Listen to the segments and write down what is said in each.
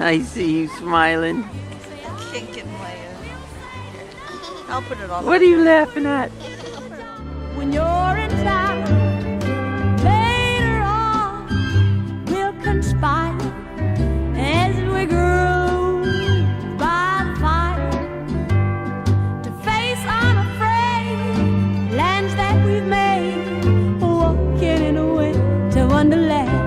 I see you smiling. Kink and layer. I'll put it on. What are you laughing at? When you're in town, later on, we'll conspire as we grow by the fire to face unafraid lands that we've made, walking in a winter wonderland.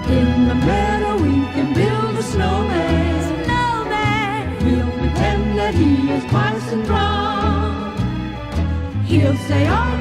In the meadow we can build a snowman. Snowman, We'll pretend that he is Parson Brown. He'll say, "Oh,